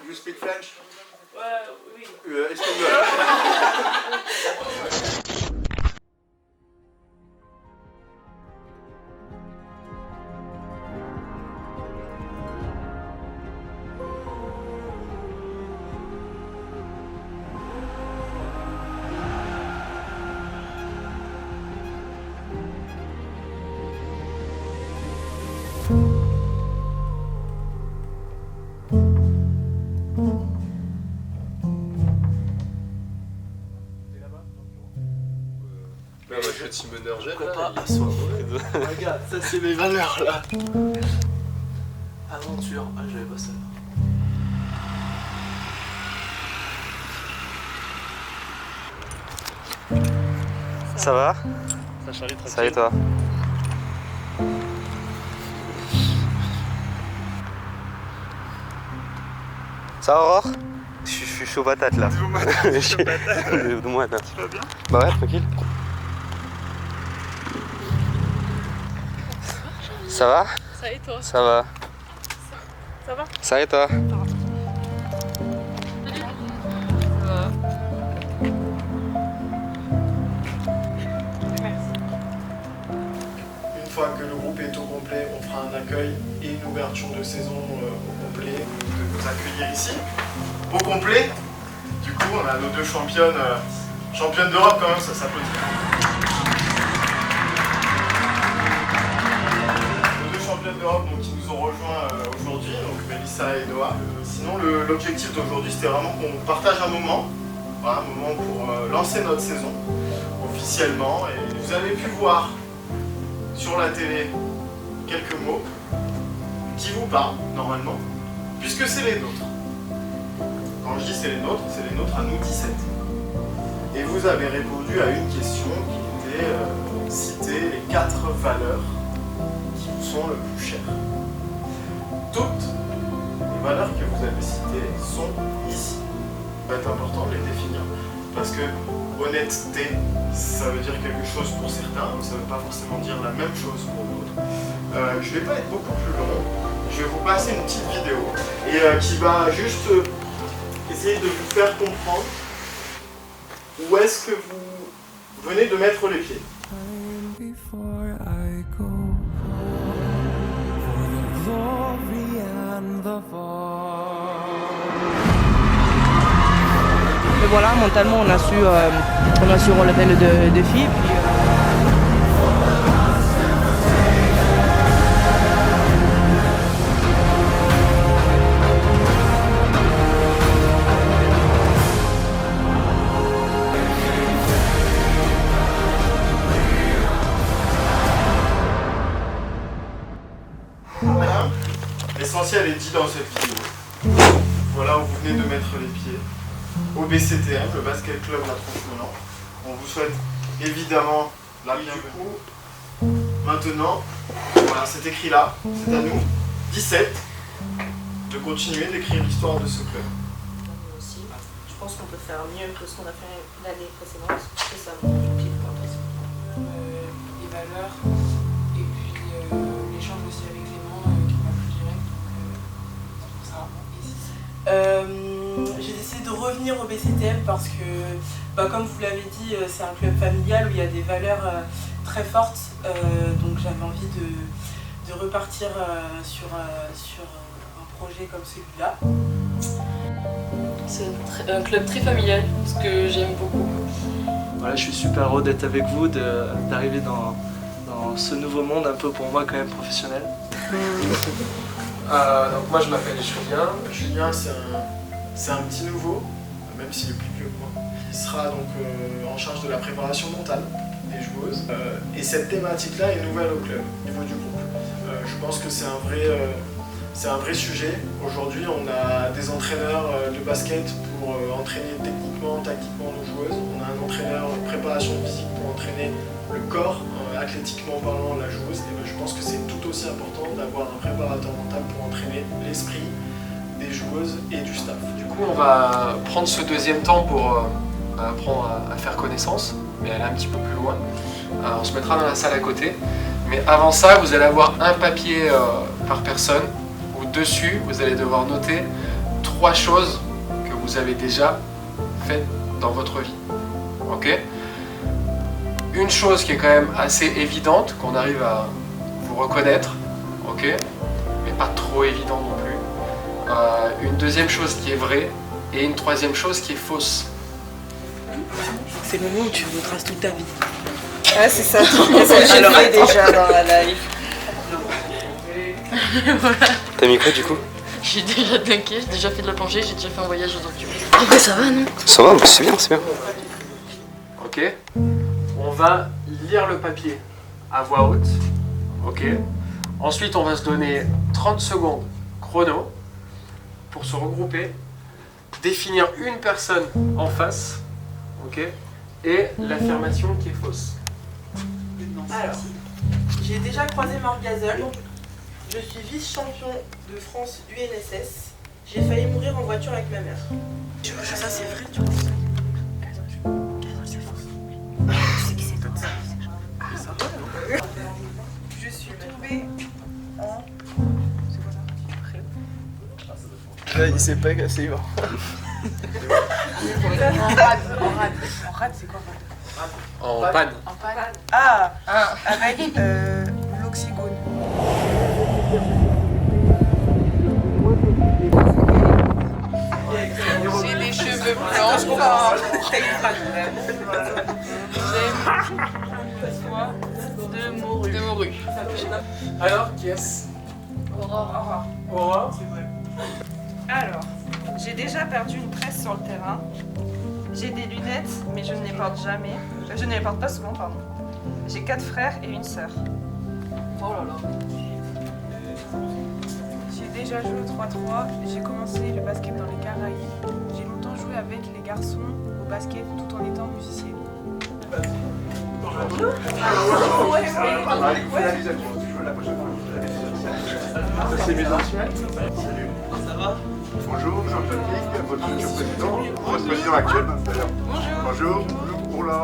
You speak French? Oui. Espagnol. Mais le petit meneur jeune là, pas ils sont mauvais. Regarde, ça c'est mes valeurs là. Aventure, ah j'avais pas ça. Ça va? Ça Charlie, tranquille. Ça et toi? Ça va Aurore? Je suis chaud patate là. Je suis chaud patate. Dis-moi, tu vas bien? Bah ouais, tranquille. Ça va? Ça et toi? Ça va. Ça va? Ça et toi? Une fois que le groupe est au complet, on fera un accueil et une ouverture de saison au complet, de nous accueillir ici. Au complet, du coup on a nos deux championnes d'Europe quand même, ça s'applaudit. Nos deux championnes d'Europe qui nous ont rejoints aujourd'hui, donc Mélissa et Noah. Sinon l'objectif d'aujourd'hui c'était vraiment qu'on partage un moment, voilà, un moment pour lancer notre saison officiellement. Et vous avez pu voir sur la télé quelques mots qui vous parlent normalement, puisque c'est les nôtres. Quand je dis c'est les nôtres à nous 17. Et vous avez répondu à une question qui était citer les 4 valeurs qui vous sont le plus chères. Toutes les valeurs que vous avez citées sont ici. Ça va être important de les définir parce que honnêteté, ça veut dire quelque chose pour certains, mais ça ne veut pas forcément dire la même chose pour d'autres. Je ne vais pas être beaucoup plus long, je vais vous passer une petite vidéo et qui va juste essayer de vous faire comprendre où est-ce que vous venez de mettre les pieds. Mais voilà, mentalement on a su relever le défi. Puis, Voilà. L'essentiel est dit dans cette vidéo. Voilà où vous venez de mettre les pieds. Au BCTM, le Basket Club La Tronche-Melun. On vous souhaite évidemment la bienvenue. Du coup, maintenant, voilà, c'est écrit là, c'est à nous, 17, de continuer d'écrire l'histoire de ce club. aussi, je pense qu'on peut faire mieux que ce qu'on a fait l'année précédente. C'est ça mon objectif pour la précédente. Les valeurs et puis l'échange aussi avec Clément qui m'a plus direct. C'est pour ça. J'ai décidé de revenir au BCTM parce que, comme vous l'avez dit, c'est un club familial où il y a des valeurs très fortes. Donc j'avais envie de repartir sur un projet comme celui-là. C'est un club très familial, ce que j'aime beaucoup. Voilà, je suis super heureux d'être avec vous, d'arriver dans ce nouveau monde un peu pour moi quand même professionnel. Donc moi je m'appelle Julien. Julien, c'est un petit nouveau, même s'il est plus vieux que moi. Il sera donc en charge de la préparation mentale des joueuses. Et cette thématique-là est nouvelle au club, au niveau du groupe. Je pense que c'est un vrai sujet. Aujourd'hui, on a des entraîneurs de basket pour entraîner techniquement, tactiquement nos joueuses. On a un entraîneur de préparation physique pour entraîner le corps, athlétiquement parlant, la joueuse. Et je pense que c'est tout aussi important d'avoir un préparateur mental pour entraîner l'esprit des joueuses et du staff. Du coup on va prendre ce deuxième temps pour apprendre à faire connaissance, mais aller un petit peu plus loin. On se mettra dans la salle à côté. Mais avant ça, vous allez avoir un papier par personne où dessus, vous allez devoir noter 3 choses que vous avez déjà faites dans votre vie. Ok? Une chose qui est quand même assez évidente, qu'on arrive à vous reconnaître, ok? Mais pas trop évident non plus. Une deuxième chose qui est vraie et une troisième chose qui est fausse. C'est le moment où tu retraces toute ta vie. Ouais, c'est ça. J'ai fait déjà dans la live. T'as mis quoi du coup? J'ai déjà dunké, j'ai déjà fait de la plongée, j'ai déjà fait un voyage aux Antilles. Mais ça va, non? Ça va, c'est bien, c'est bien. Ok? On va lire le papier à voix haute. Ok? Ensuite, on va se donner 30 secondes chrono pour se regrouper, définir une personne en face, ok? Et l'affirmation qui est fausse. Alors, j'ai déjà croisé Marc Gasol. Je suis vice-champion de France UNSS. J'ai failli mourir en voiture avec ma mère. Ça, c'est vrai, tu vois. Je suis tombée en... Il sait pas que c'est bon. En rade, c'est quoi rade? En panne. Ah, avec l'oxygone. J'ai des cheveux blancs. J'aime de morue. Alors, qui est-ce? Aurore. Aurore. Alors, j'ai déjà perdu une tresse sur le terrain. J'ai des lunettes, mais je ne les porte jamais. Je ne les porte pas souvent, pardon. J'ai 4 frères et une sœur. Oh là là. J'ai déjà joué au 3-3. J'ai commencé le basket dans les Caraïbes. J'ai longtemps joué avec les garçons au basket tout en étant musicienne. Bonjour, Jean-Patrick, votre futur président, votre président actuel d'ailleurs. Bonjour. Oh là,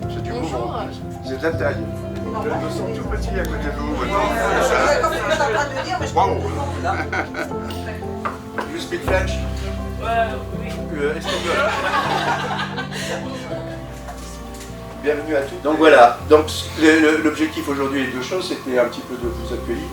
c'est du Bonjour. C'est de la taille. Les deux sont tout petits à côté de vous maintenant. Bravo. You speak French? Oui. Espagnol. Bienvenue à tous. Donc voilà, donc l'objectif aujourd'hui est deux choses, c'était un petit peu de vous accueillir.